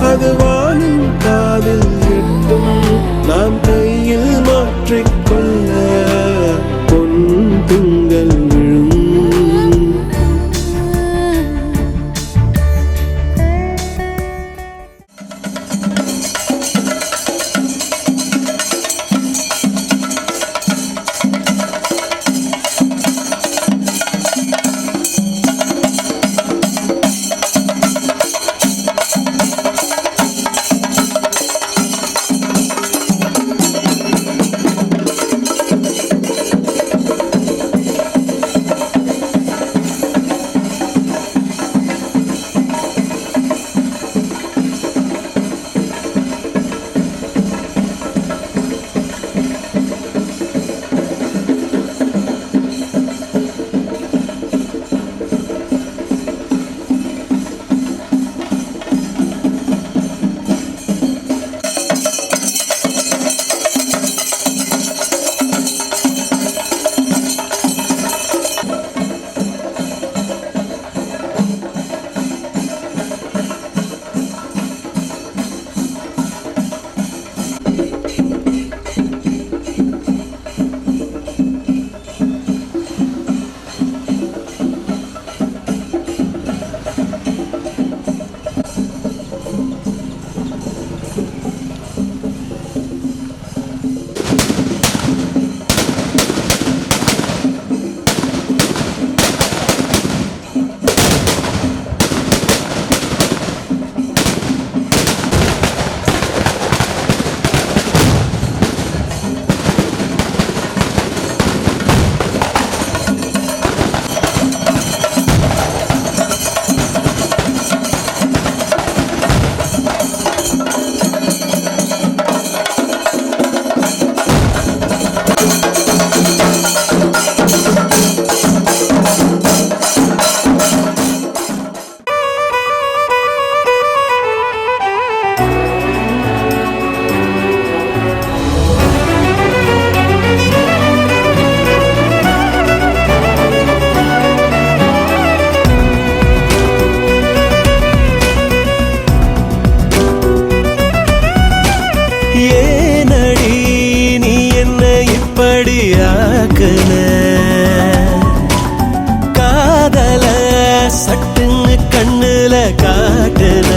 அது வானின் காதில் எட்டும் நாம் கையில் மாற்றிக்கொள்ள பொன் திங்கள் விழும். ஏனடி நீ என்ன இப்படியாக்குன காதல சட்டுன்னு கண்ணுல காட்டுன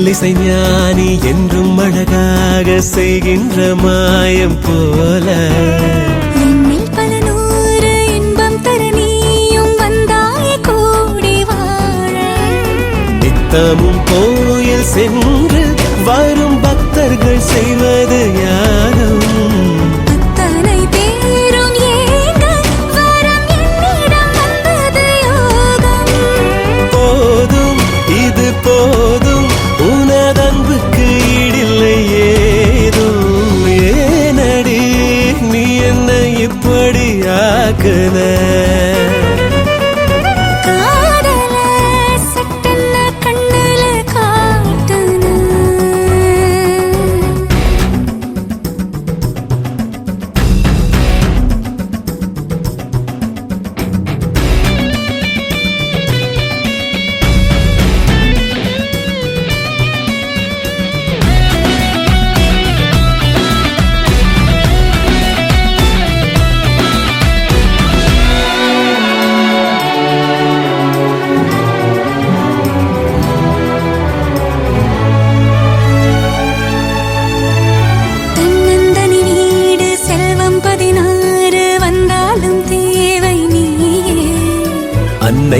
இசை ஞானி என்றும் அழகாக செய்கின்ற மாயம் போல என்னில் பல நூறு இன்பம் தர நீயும் வந்தாய் கூடி வாழ நித்தமும் கோயில் சென்று வரும் பக்தர்கள் செய்வது யாரும் அத்தனை பேரும் ஏங்க வரம் என்னிடம் வந்தது யோகம் போதும் இது போதும் உனதன்புக்கு ஈடில்லை ஏதும் ஏனடி நீ என்ன இப்படி ஆக்குன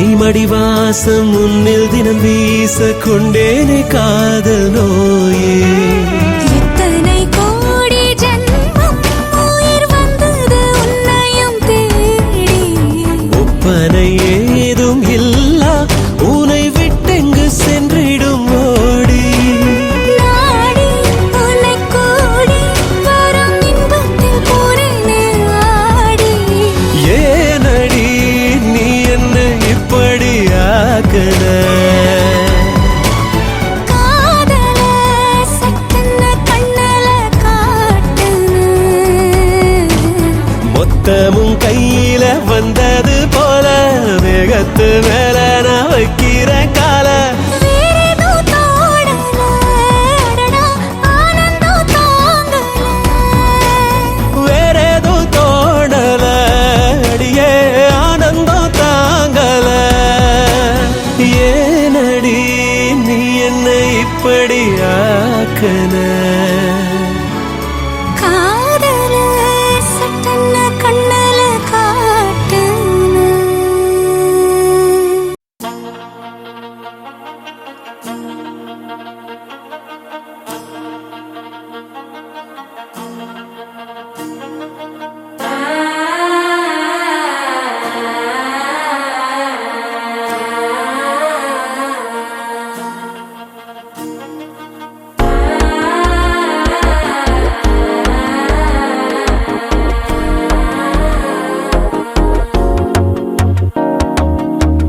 நீ மடிவாசம் உன்னில் தினம் வீச கொண்டேனே காதல் நோயே. எத்தனை கோடி ஜென்மம் உயிர் வந்தது உன்னையும் தேடி. ஒப்பனை ஏதும் இல்லா உனை விட்டெங்கு சென்றிடும் ஓடி. நாடி உன்னை கூடி வரும் இன்பத்தில் பூரண ஆடி. ஏனடி நீ என்ன இப்படி ஆக்குன? காதல சட்டென்ன கண்ணல காட்டுன. மொத்தமும் கையில வந்தது போல வேகத்து மேல நான் வைக்கிற கால. வேறேதோ தோடல அடடா ஆனந்தம் தாங்கல. வேறேதோ தோணல அடியே ஆனந்தம் தாங்கல. ஏனடி நீ என்னை இப்படி ஆக்குன? காதல சட்டென்ன கண்ணல காட்டுன.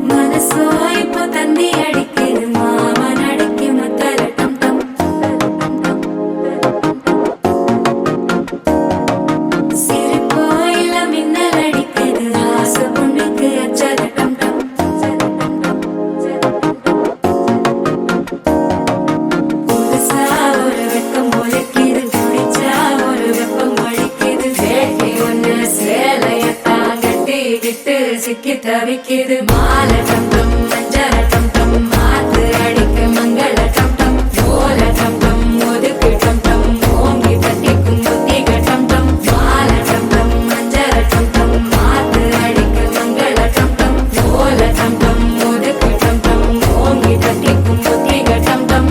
மனசோ இப்போ தந்தி அடிக்குது மாமன் அடிக்கு மத்தல டம் டம். சிரிப்போ இல்ல மின்னல் அடிக்குது ஆசை பொண்ணுக்கு அச்சல டம் டம். புதுசா ஒரு வெக்கம் ஒலிக்குது குடிச்சா ஒரு வெப்பம் ஒழிக்குது. வேட்டி ஒண்ணு சேலையத்தான் கட்டிக்கிட்டு சிக்கி தவிக்குது. மாலை டம் டம் மஞ்சள டம் டம் மாத்து அடிக்க மங்கள டம் டம். ஓல டம் டம் ஒதுக்கு டம் டம் ஓங்கி தட்டிக்கும் புத்திக டம் டம். மாலை டம் டம் மஞ்சள டம் டம் மாத்து அடிக்க மங்கள டம் டம். ஓல டம் டம் ஒதுக்கு டம் டம் ஓங்கி தட்டிக்கும் புத்திக டம் டம்.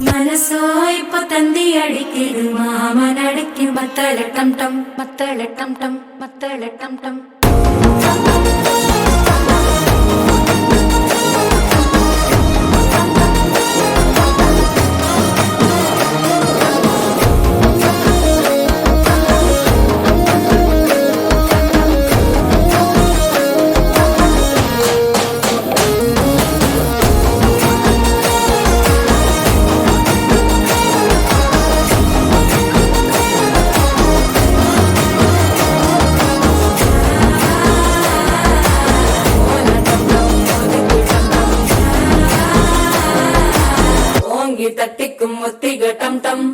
மனசோ இப்போ தந்தி அடிக்குது மாமன் அடிக்கு மத்தள டம் டம் மத்தள டம் டம் மத்தள டம் டம். ஓங்கி தட்டிக்கும் ஒத்திக டம் டம்.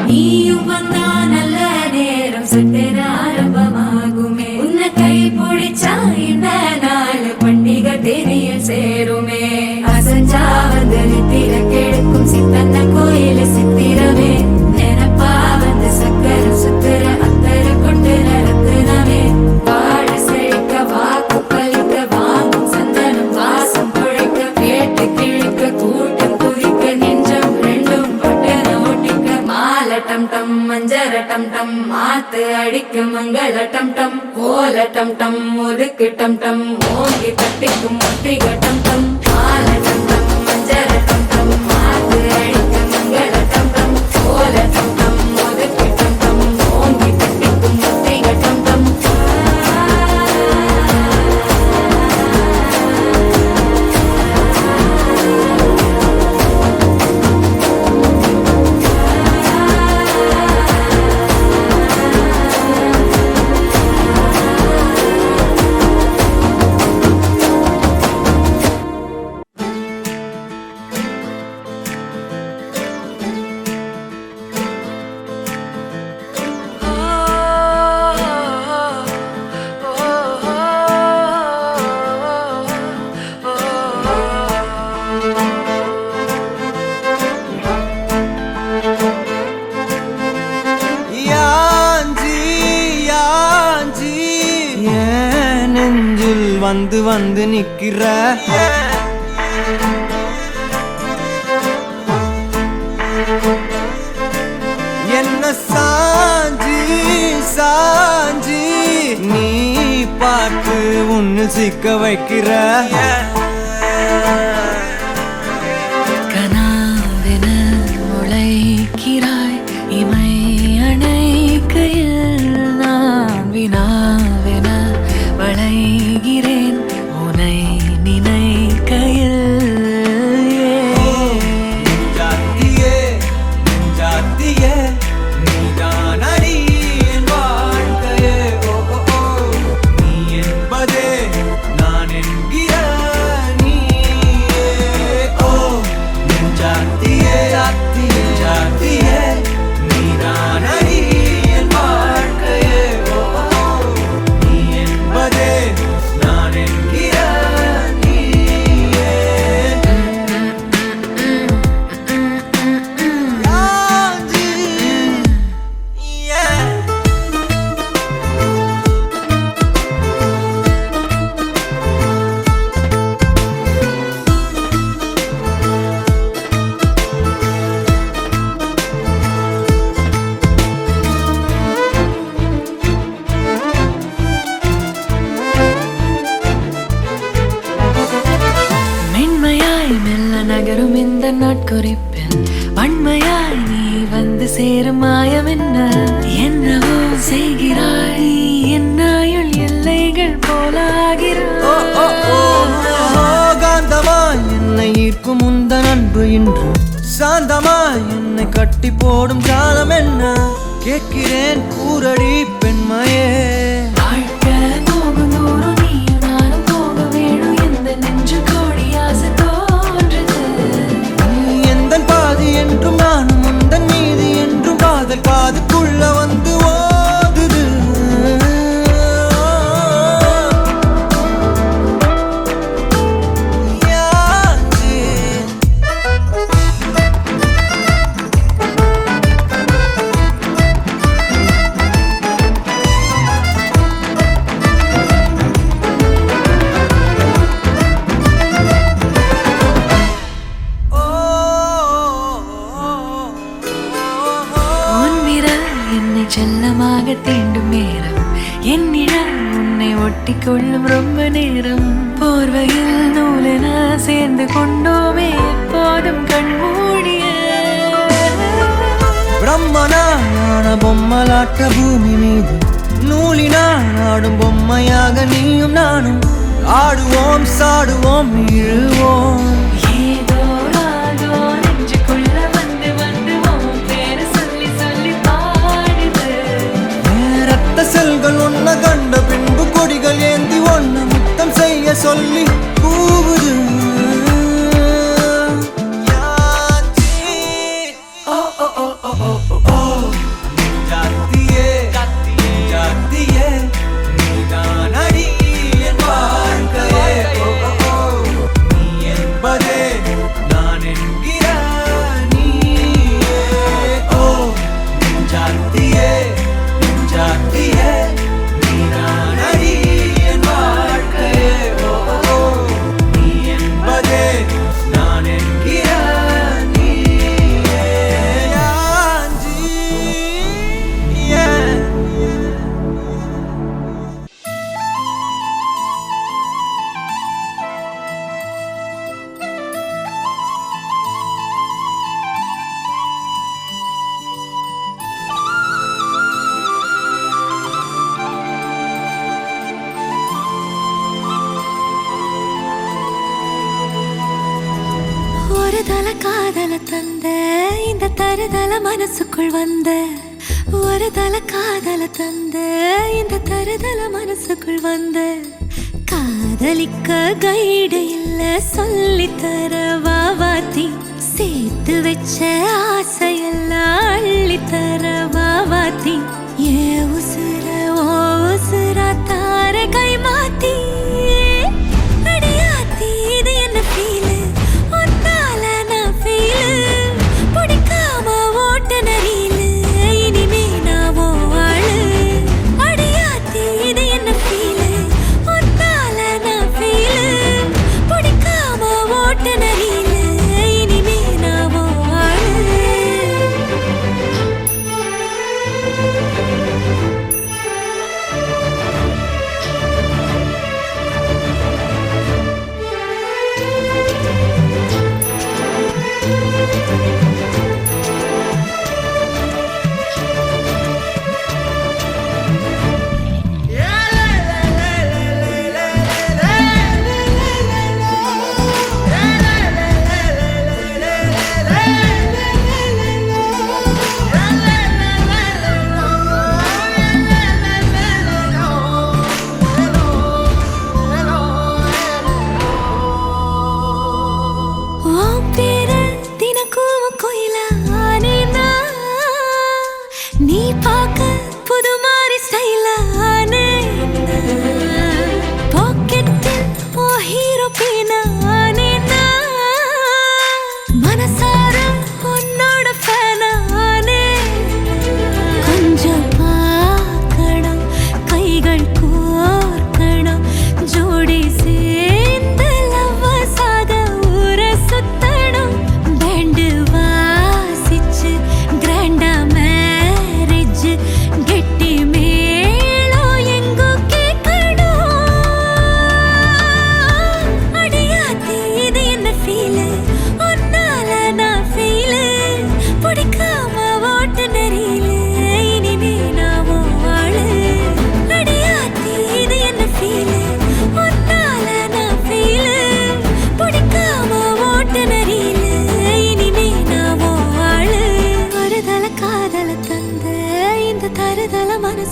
நீயும் வந்தா நல்ல நேரம் சட்டென ஆரம்பமாகுமே. உன்னை கை பிடிச்சா இந்த நாள் பண்டிகை தெரிய சேருமே. அசஞ்சா வந்து நித்திர கெடுக்கும் சித்தன்ன கோயில சித்திரமே. நினப்பா வந்து சக்கர சுத்துற அத்தர கொண்டு நடத்துனவே. வாழ செழிக்க வாக்கு பலிக்க வாங்கும் சந்தனம் வாசம் பொழைக்க. கேட்டு கிழிக்க கூட்டம் குதிக்க நெஞ்சம் ரெண்டும் பட்டன ஒட்டிக்க. மாலை டம் டம் மஞ்சர டம் டம் மாத்து அடிக்க மங்கள டம் டம். ஓல டம் டம் ஒதுக்கு டம் டம் ஓங்கி தட்டிக்கும் ஒத்திக டம் டம். மாலை டம் டம் மஞ்சர டம் டம் மாத்து அடிக்க மங்கள டம் டம். ஓல டம் டம் ஒதுக்கு டம் டம் ஓங்கி தட்டிக்கும் ஒத்திக டம் டம். வந்து வந்து நிக்கிற என்ன சாஞ்சி சாஞ்சி நீ பார்த்து உன்னு சிக்க வைக்கிற கனாவென முளைக்கிறாய் இமை அணைக்கையில் நான் வினாவென வளைகிறேன் உனை நினைக்கையில் ஜாத்தியே ஜாத்தியே நீதான் அடி என் வாழ்க்கையே ஓ ஓ ஓ நீ என்பதே நான் என்கிற நீயே ஓ ஜாத்தியே ஜாத்தியே ஜாத்தியே நீதான் அடி என் வாழ்க்கையே ஓ ஓ நீ என்பதே நான் என்கிற நீயே மென்மையாய் மெல்ல நகரும் இந்த நாட்குறிப்பில் வன்மையாய் நீ வந்து சேரும் மாயம் என்னவோ செய்கிறாய் என்னாயுள் எல்லைகள் போலாகிறாய் காந்தமாய் என்னை ஈர்க்கும் உந்தன் அன்பு இன்று சாந்தமாய் என்னை கட்டி போடும் காலம் என்ன கேட்கிறேன் கூரடி பெண்மையே வாழ்க்கை போகும் தூரம் நீயும் நானும் போக வேணும் எந்த நெஞ்சு கோடி ஆசை தோன்றுது நீ எந்தன் பாதி என்றும் நானும் உந்தன் மீதி என்றும் காதல் காதுக்குள்ள வந்து ஓதுது உன் விரல் என்னை செல்லமாக தீண்டும் நேரம் என் நிழல் உன்னை ஒட்டி கொள்ளும் ரொம்ப நேரம் போர்வையில் நூலென சேர்ந்து கொண்டோமே எப்போதும் கண்மூடிய பிரம்மனான பொம்மலாட்ட பூமி மீது நூலினால் ஆடும் பொம்மையாக நீயும் நானும் ஆடுவோம் சாடுவோம் இழுவோம் ஏதோ ராகோ நெஞ்சுக்குள்ள வந்து வந்து உன் பேரு சொல்லி சொல்லி பாடுது ரத்த செல்கள் ஒன்ன கண்ட பின்பு கொடிகள் ஏந்தி ஒன்ன முத்தம் செய்ய சொல்லி கூவுது ஜாத்தியே ஜாத்தியே நீதான் அடி என் வாழ்க்கையே ஓ ஓ ஓ நீ என்பதே நான் என்கிற நீயே ஓ ஜாத்தியே ஜாத்தியே நீதான் அடி என் வாழ்க்கையே ஓ ஓ நீ என்பதே நான் என்கிற நீயே யாஞ்சி ஒரு தல காதல தந்த இந்த தருதல மனசுக்குள் வந்த ஒரு தல காதல தந்த இந்த தருதல மனசுக்குள் வந்த காதலிக்க கைடு இல்ல சொல்லித்தர வாவாத்தி சேர்த்து வச்ச ஆசையெல்லாம் அள்ளித்தர வாவாத்தி ஏ உசுர ஓ உசுரா தார கை மாத்தி அடியாத்தி இது என்ன ஃபீலு ஒத்தால நான் ஃபீலு பிடிக்காம ஓட்ட நரீலு இனிமே நான் ஓ ஆளு அடியாத்தி இது என்ன ஃபீலு ஒத்தால நான்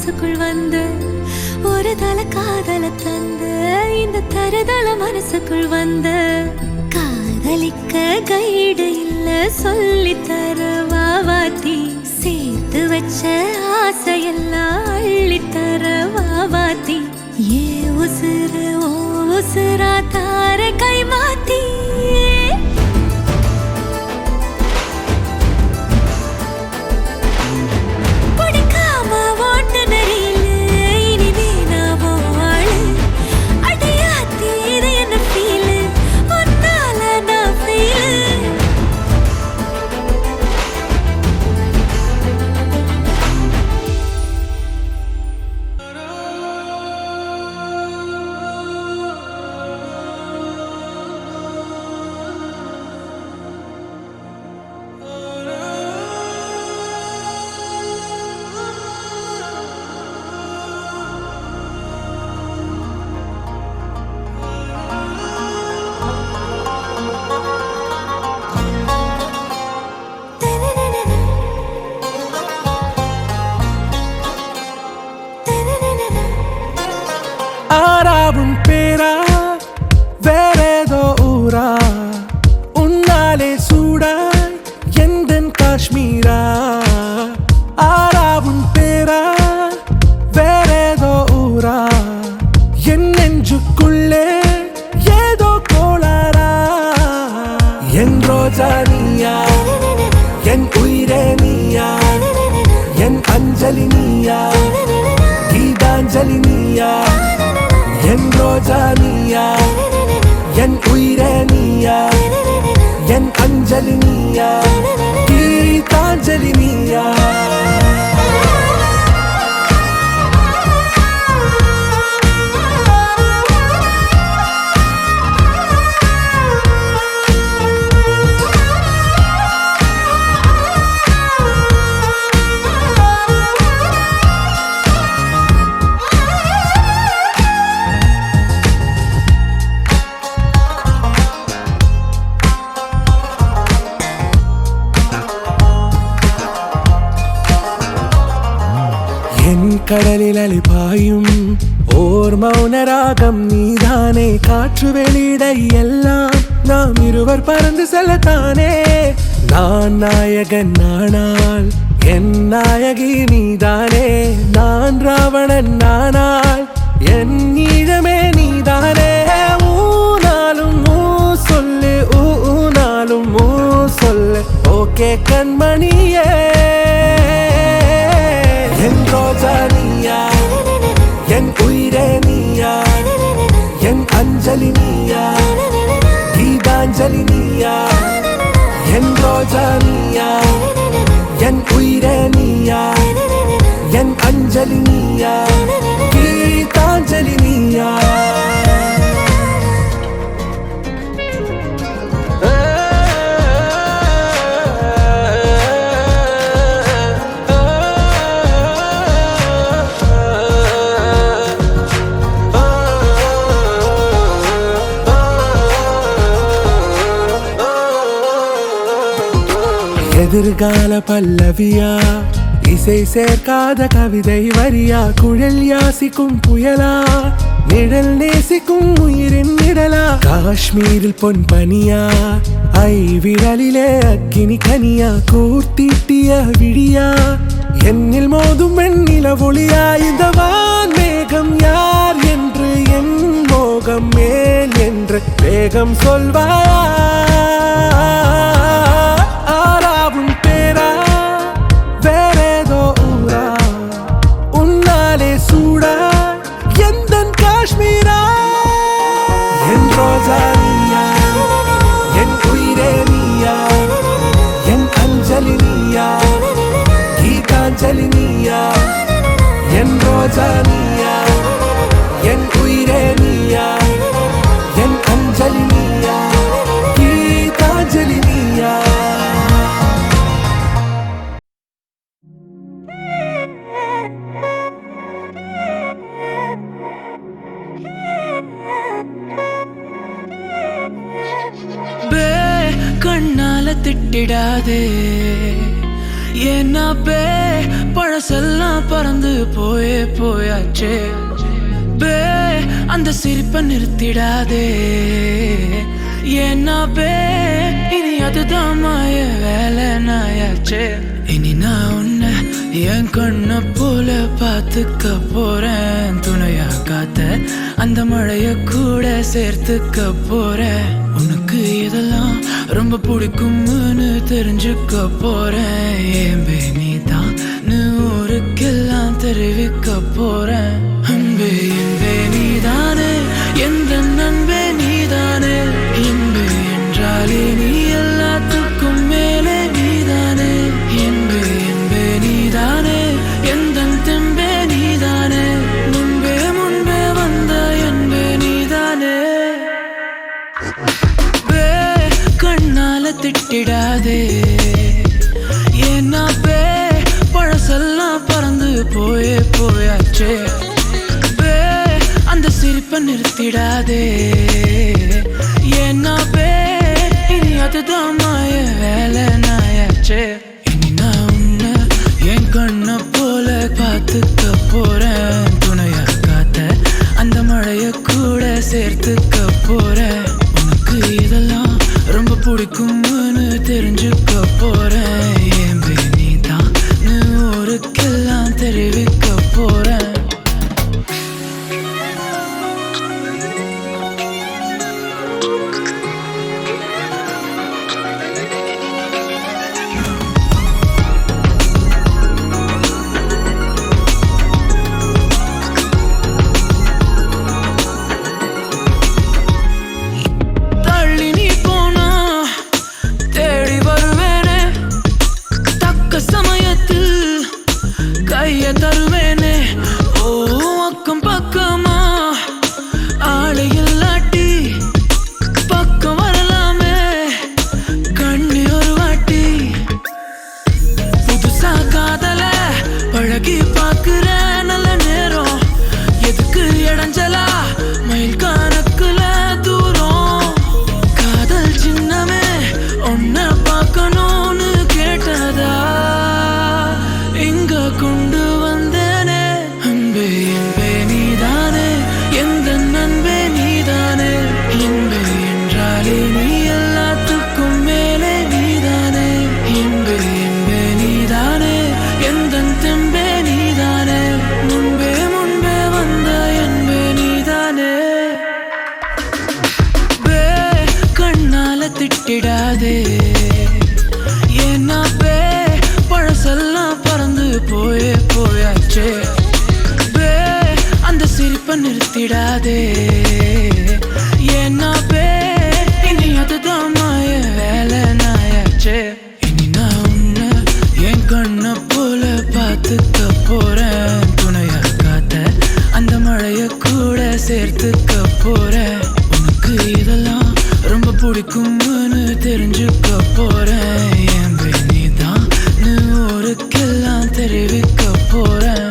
மனசுக்குள் வந்து ஒரு தல காதல தந்து இந்த தருதல மனசுக்குள் வந்து காதலிக்க கைடு இல்ல சொல்லி தர வாவாத்தி சேர்த்து வச்ச ஆசையெல்லாம் அள்ளி தர வாவாத்தி ஏ உசுறு ஓ உசுரா தார கை மாத்தி ஆராவும் பேரா வேறேதோ ஊரா உன்னாலே சூடாய் எந்தன் காஷ்மீரா ஆராவும் பேரா வேறேதோ ஊரா என் நெஞ்சுக்குள்ளே ஏதோ கோளாரா என் ரோஜா நீயா என் உயிரே நீயா என் அஞ்சலி நீயா கீதாஞ்சலி நீயா என் ரோஜா நீயா என் உயிரே நீயா என் அஞ்சலி நீயா கீதாஞ்சலி நீயா கடலில் அலிபாயும் ஓர் மௌனராகம் நீதானே காற்று வெளியிட எல்லாம் நாம் இருவர் பறந்து செல்லத்தானே நான் நாயகன் நானால் என் நாயகி நீதானே நான் ராவணன் நானால் என் ஈழமே நீதானே ஊனாலும் ஊ சொல்லு ஊனாலும் ஊ சொல்லு ஓகே கண்மணியே என் ரோஜா நீயா என் உயிரே நீயா என் அஞ்சலி நீயா கீதாஞ்சலி நீயா என் ரோஜா நீயா என் உயிரே நீயா என் அஞ்சலி நீயா கீதாஞ்சலி நீயா எதிர்கால பல்லவியா இசை சேர்க்காத கவிதை வரியா குழல் யாசிக்கும் புயலா நிழல் நேசிக்கும் உயிரின் நிழலா காஷ்மீரில் பொன் பனியா ஐ விரலிலே அக்கினி கனியா கூர்த்தீட்டிய விழியா என்னில் மோதும் வெண்ணில ஒளியா இந்த வான் மேகம் யார் என்று என் மோகம் மேல் என்று வேகம் சொல்வாயா ஆராவும் பேரா வேறேதோ ஊரா உன்னாலே சூடா எந்தன் காஷ்மீரா என் ரோஜா நீயா என் உயிரே நீயா என் அஞ்சலி நீயா கீதாஞ்சலி நீயா என் ரோஜா நீயா என் உயிரே நீயா என் அஞ்சலி நீயா கீதாஞ்சலி நீயா கண்ணால திட்டிடாதே ஏன்னா பழச பழசெல்லாம் பறந்து போயே போயாச்சே பே அந்த சிரிப்பை நிறுத்திடாதே ஏன்னா பே இனி அதுதான் மாய வேலை நாயாச்சே இனி நான் உன்னை என் கண்ண போல பார்த்துக்க போறேன் துணையா காத்த அந்த மழைய கூட சேர்த்துக்க போறேன் உனக்கு இதெல்லாம் ரொம்ப பிடிக்கும்னு தெரிஞ்சுக்க போறேன் ஏன் நீ தான் ஊருக்கெல்லாம் தெரிவிக்க போறேன் அன்பே என்பே நீதானே எந்த நண்பே நீதானே இன்பே என்றாலே நீ எல்லாத்துக்கும் மேலே நீதானே என்பே என்பே நீதானே எந்த தெம்பே நீதானே முன்பே முன்பே வந்த என்பே நீதானே கண்ணால திட்டிடாதே ஏன்னா பே பழசெல்லாம் பறந்து போயே போயாச்சே பே அந்த சிரிப்பை நிறுத்திடாதே ஏன்னா பே இனி அதுதான் மாய வேலை நாயாச்சே இனி நான் உன்னை என் கண்ண போல பார்த்துக்க போறேன் துணையா காத்த அந்த மழைய கூட சேர்த்துக்க போறேன் உனக்கு இதெல்லாம் ரொம்ப பிடிக்கும்னு தெரிஞ்சுக்க போறேன் ஏன் நீ தான் ஊருக்கெல்லாம் தெரிவிக்க போறேன் தருவேனே ஓ அக்கம் பக்கமா ஆளை இல்லாட்டி பக்கம் வரலாமே கண்ணி ஒரு வாட்டி புதுசா காதல பழகி பாக்குற நல்ல நேரம் எதுக்கு இடைஞ்சலா மயில் கணக்குல தூரம் காதல் சின்னமே ஒன்ன பார்க்கணும்னு கேட்டதா இங்க கொண்டு வந்தேனே அன்பே என்பே நீதானே எந்த நண்பே நீதானே இன்பே என்றாலே நீ எல்லாத்துக்கும் மேலே நீதானே இன்பே என்பே நீதானே எந்த தெம்பே நீதானே முன்பே முன்பே வந்த என்பே நீதானே பே கண்ணால திட்டிடாதே ஏன்னா பே பழசெல்லாம் பறந்து போயே போயாச்சே பே அந்த சிரிப்பை நிறுத்திடாதே ஏன்னா பே இனி அதுதான் மாய வேலை நாயாச்சே இனி நான் உன்னை என் கண்ண போல பார்த்துக்க போறேன் துணையா காத்த அந்த மழைய கூட சேர்த்துக்க போறேன் உனக்கு இதெல்லாம் ரொம்ப பிடிக்கும்னு தெரிஞ்சுக்க போறேன் ஏன் நீ தான் ஊருக்கெல்லாம் தெரிவிக்க போறேன்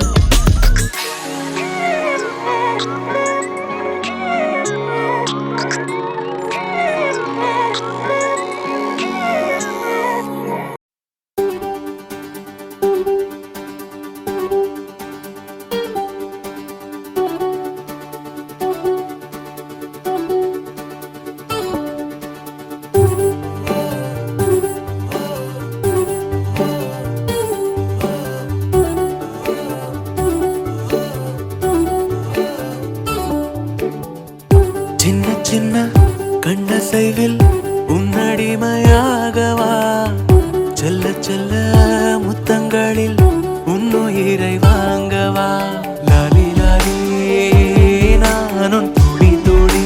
சின்ன சின்ன கண்ணசைவில் உன்னடிமையாகவா செல்ல செல்ல முத்தங்களில் உன்னுயிரை வாங்கவா லாலி லாலி நானும் துடி துடி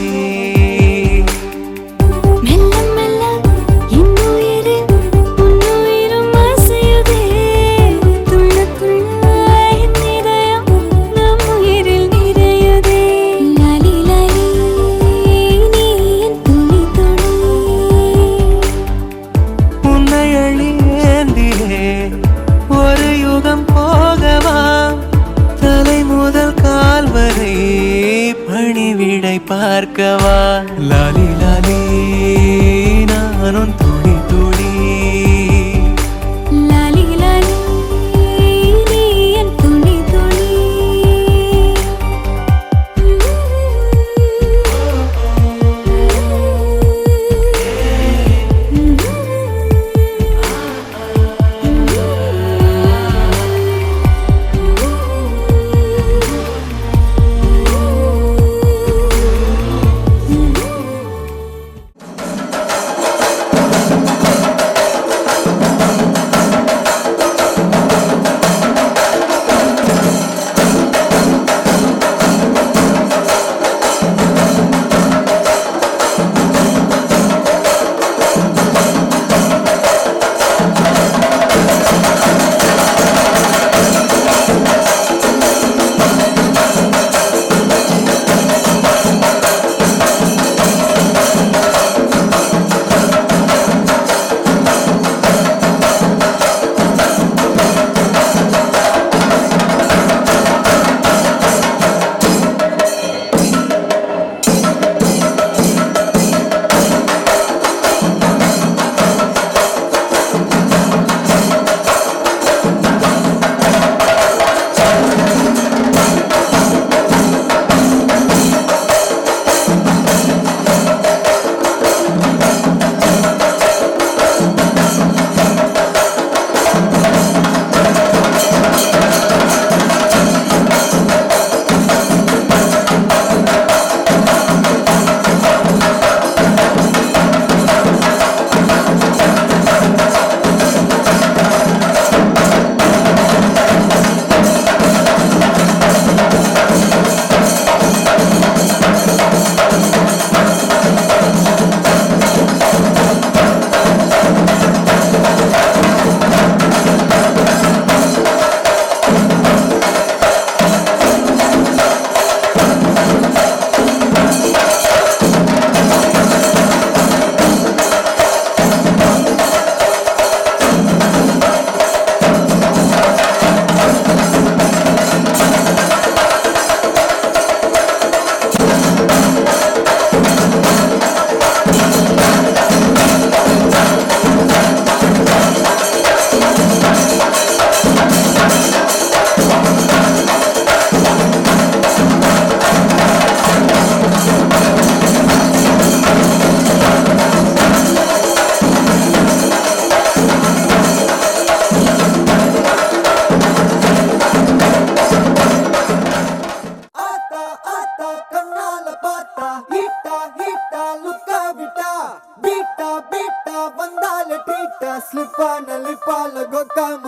பார்க்கவா லாலி லாலி நானும் துடி துடி லாலி லாலி நீ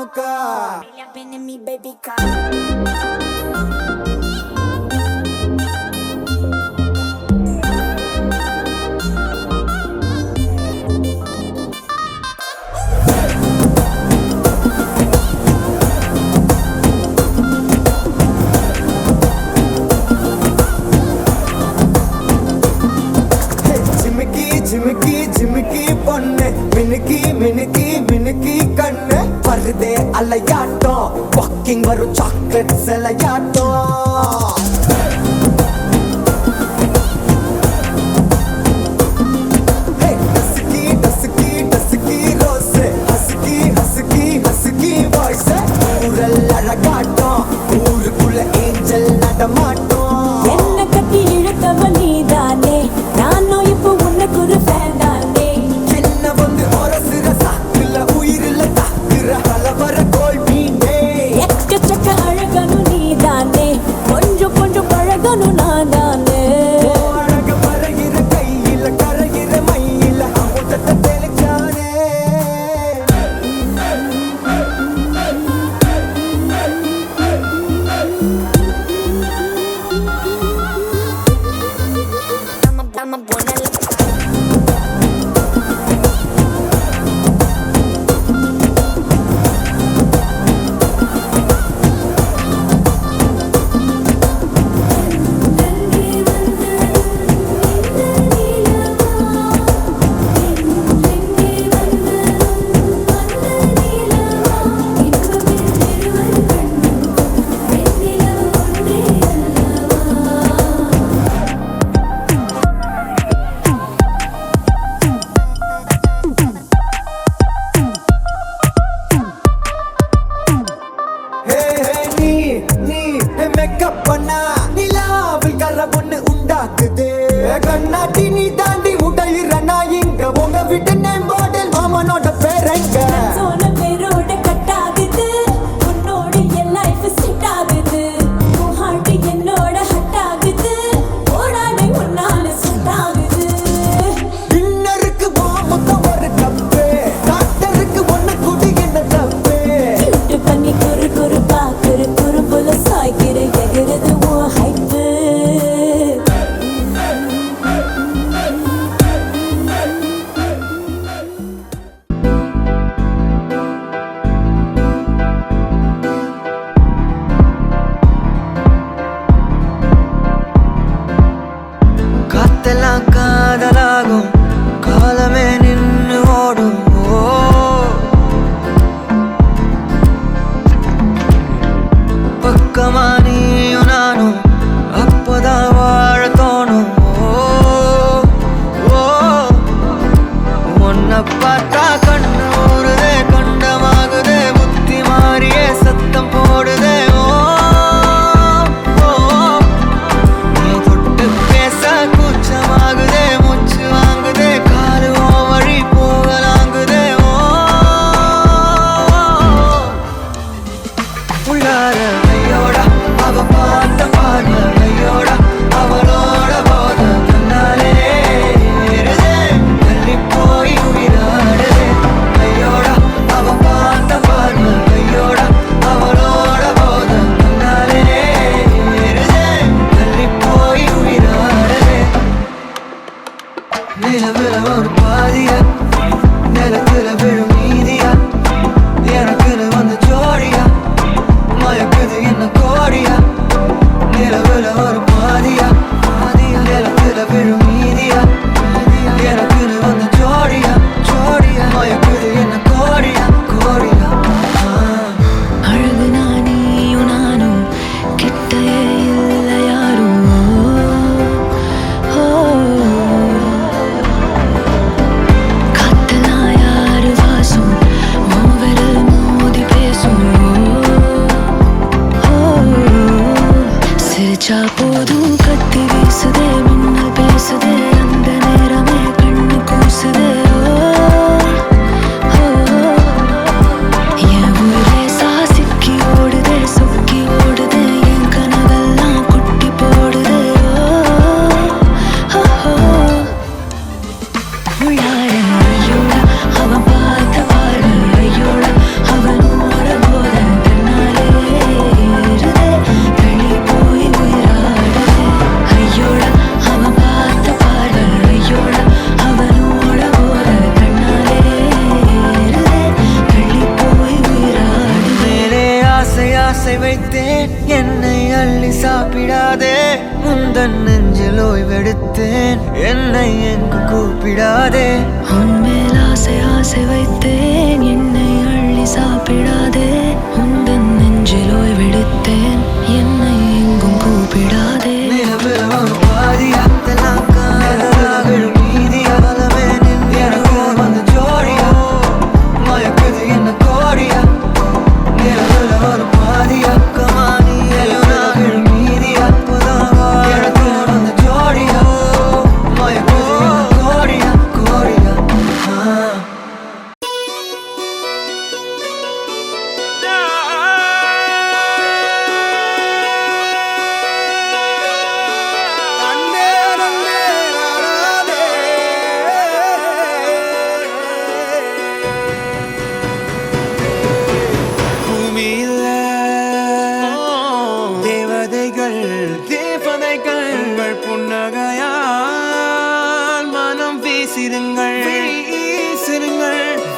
hookah. Been in me, baby, come. ஜிமிக்கி ஜிமிக்கி ஜிமிக்கி பொண்ணு மினுக்கி மினுக்கி மினுக்கி கண்ணு வருதே அலையாட்டம் வாக்கிங் வரும் சாக்லேட் சிலையாட்டம் dusky dusky dusky rose husky husky husky voice ஊரல் அழகாட்டம் ஊருக்குள்ள ஏஞ்சல் நடமாட்டம் என்ன கட்டி இழுத்தவ நீதானே நானும் இப்போ உனக்கு ஒரு ஃபேன் தானே என்ன வந்து ஒரசுற சாக்குல உயிரில தாக்குற கலவர கோல் மீனே எக்கச்சக்க அழகனும் நீதானே கொஞ்சம் கொஞ்சம் பழகனும் நான் தானே அழக பறகிற கையில கரைகிற மயில அமுதத்தை தெளிச்சானே I'm a buena மேக்கப் பண்ணா நிலாவில் கர ஒண்ணு உண்டாக்குது கண்ணாடி நீ தாண்டி உடையிற நான் இங்க உங்க வீட்டு நேம் மாடல் மாமனோட பேரங்க சோன பேரோட கட் ஆகுது உன்னோட என் லைஃப் செட் ஆகுது உன் ஹார்ட் என்னோட ஹட் ஆகுது ஓடாடை உன்னால செட் ஆகுது டின்னருக்கு மொத்தம் ஒரு கப்பு டாக்டருக்கு ஒண்ணு குடி என்ன தப்பு கியூட் பண்ணி குறு குறு பாக்குற குறும்புல சாய்க்கிற எகிற ஆசை ஆசை வைத்தேன் என்னை அள்ளி சாப்பிடாதே உந்தன் நெஞ்சில் ஓய்வெடுத்தேன் என்னை எங்கு கூப்பிடாதே உன்மேல் ஆசை ஆசை வைத்தேன் என்னை அள்ளி சாப்பிடாதே உந்தன் நெஞ்சில் ஓய்வெடுத்தேன் என்னை எங்கும் கூப்பிடாதே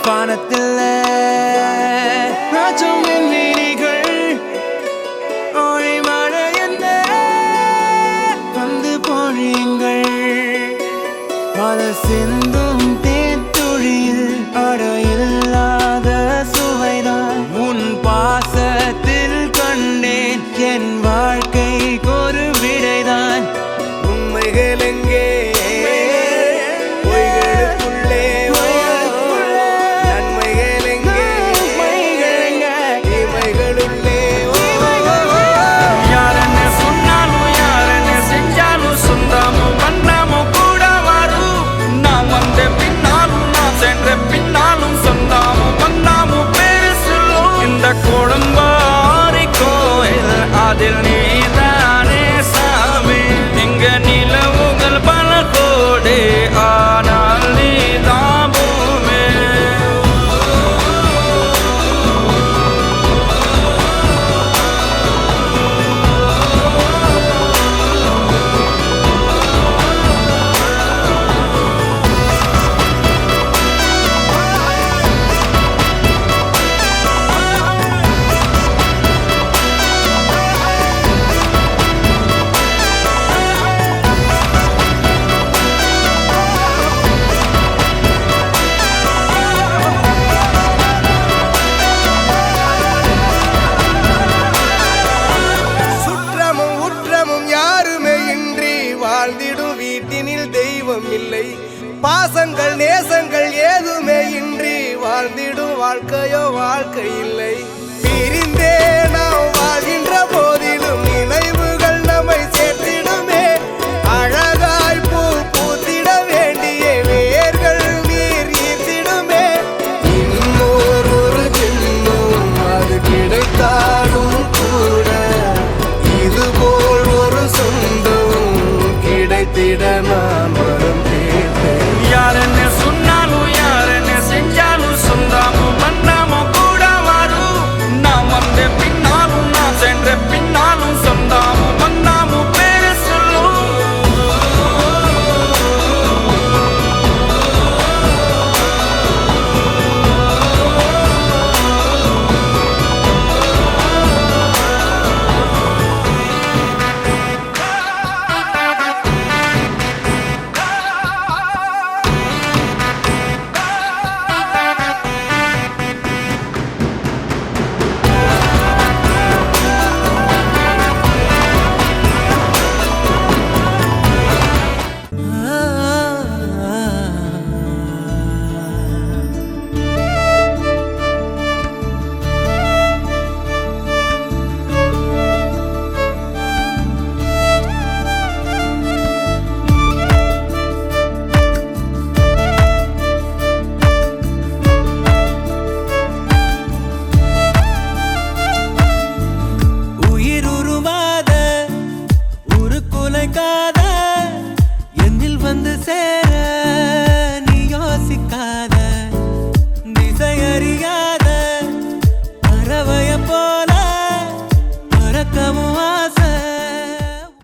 வானத்தில் ராஜம் என் வீணிகள் ஒளி மழை என்ன வந்து பொழியுங்கள் பல சிந்தும் தேத்துழியில் அடையில்லாத சுவைதான் உன் பாசத்தில் கண்டேன் என் வாழ்க்கைக்கு ஒரு விடைதான் உண்மைகள் எங்கே அதில் நீதானே சாமி இங்க நிலவுகள் பல கோடி ஆனால் நீதான் பூமி பாசங்கள் நேசங்கள் ஏதுமே இன்றி வாழ்ந்திடும் வாழ்க்கையோ வாழ்க்கை இல்லை பிரிந்தே நாம் வாழ்கின்ற போதிலும் நினைவுகள் நம்மை சேர்த்திடுமே அழகாய் பூ பூத்திட வேண்டிய வேர்கள் நீர் ஈர்த்திடுமே இன்னொரு ஜென்மம் அது கிடைத்தாலும் கூட இதுபோல் ஒரு சொந்தம் கிடைத்திட நான் வரும் யாரன்னு சொன்னாலும் யாரன்னு செஞ்சாலும் சொந்தாமும் மன்னாமும் கூட வரும் நான் வந்த பின்னாலும் நான் சென்ற பின்னாலும் சொந்தாமும் மன்னாமும் பேரு சொல்லும்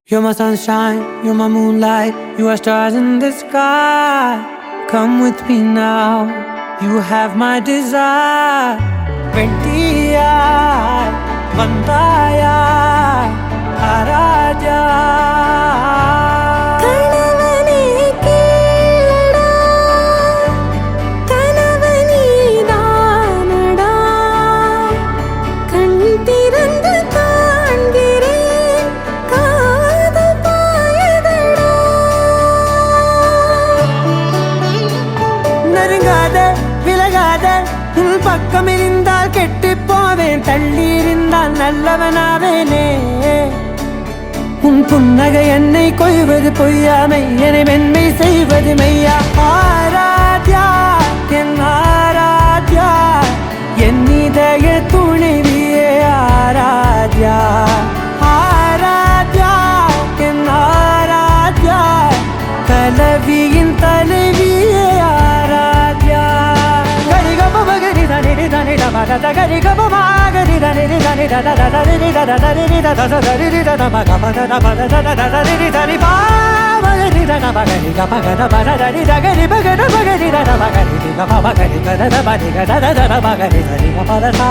You're my sunshine, you're my moonlight, you are stars in the sky. Come with me now, you have my desire. Ventia, வந்தாயா A Raja கணவனே கேளடா கணவனே தானடா கண் திறந்து காண்கிறேன் காதல் பாயதடா நெருங்காத விலகாத உன் பக்கம் இருந்தால் கெட்டு போவேன் தள்ளி இருந்தால் நல்லவனாவேனே உன் புன்னகை என்னை கொய்வது பொய்யாமை என்னை மென்மை செய்வது மெய்யா ஆராத்யா என் ஆராத்யா என் இதய துணைவியே ஆராத்யா ஆராத்யா என் ஆராத்யா கலவியின் தலைவியே ஆராத்யா கரிகப மகரி தனி தனி டமக கரிகப மகரி தனி தனி தத தரி தத தரி தத தரி தத மக பத பத தத தரி தரி பா மகரி தன மகரி கமக பத தரி தகரி மகர மகரி தன மகரி கம மகரி கத பதி கத தத மகரி தரி பத சா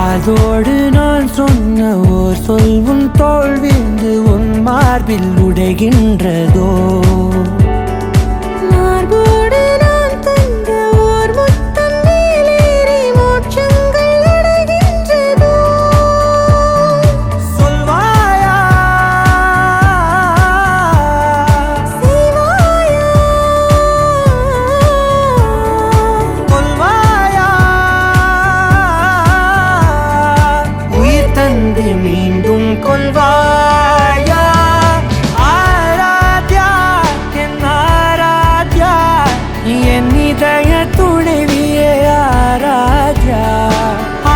அதோடு நான் சொன்ன ஓர் சொல் உன் தோல் வீழ்ந்து உன் மார்பில் உடைகின்றதோ மார்போடு நான் தந்த ஓர் முத்தம் மேலேறி மோட்சங்கள் அடைகின்றதோ சொல்வாயா செய்வாயா கொல்வாயா உயிர் தந்து மீண்டும் கொல்வாயா ஆராத்யா என் ஆராத்யா என் இதய துணைவியே ஆராத்யா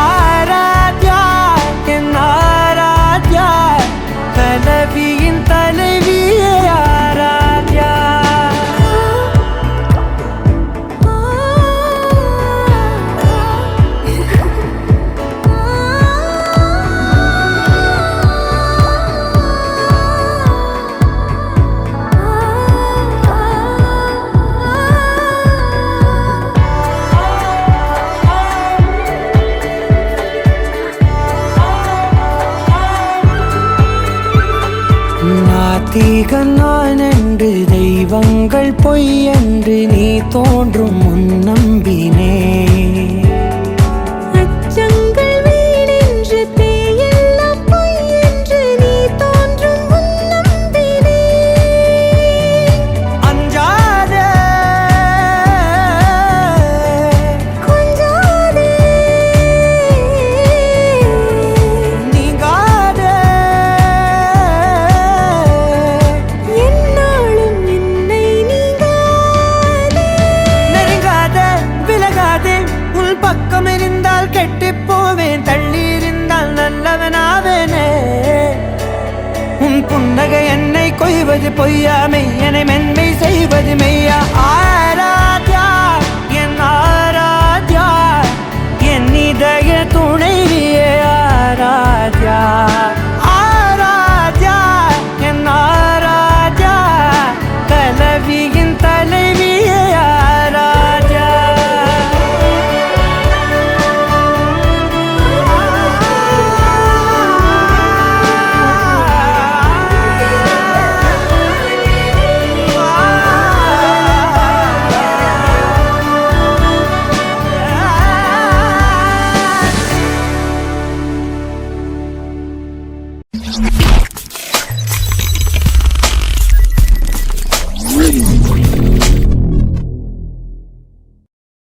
ஆராத்யா என் ஆராத்யா கலவியின் தலைவியே ஆராத்யா நாத்திகன் நான் என்று தெய்வங்கள் பொய் என்று நீ தோன்றும் முன் நம்பினே அச்சங்கள் வீணென்று தேயெல்லாம் பொய் என்று நீ தோன்றும் முன் நம்பினே அஞ்சாதே கொஞ்சாதே நீங்காதே என்னாலும் என்னை நீங்காதே நெருங்காதே விலகாதே உன் பக்கம் இருந்தால் கெட்டுப் போவேன் தள்ளி இருந்தால் நல்லவனாவேனே உன் புன்னகை என்னை கொய்வது பொய்யாமை என்னை மென்மை செய்வது மெய்யா ஆராத்யா என் ஆராத்யா என் இதய துணைவியே ஆராத்யா ஆராத்யா என் ஆராத்யா கலவியின் தலைவியே ஆராத்யா